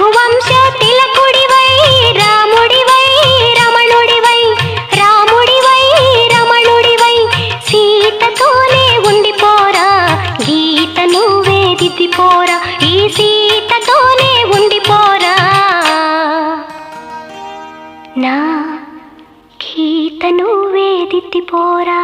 రఘువంశ తిలకుడివై రాముడివై రమణుడివై రాముడివై రమణుడివై సీతతోనే ఉండిపోరా గీత నువ్వే దిద్దిపోరా ఈ సీతతోనే ఉండిపోరా నా గీత నువ్వే దిద్దిపోరా.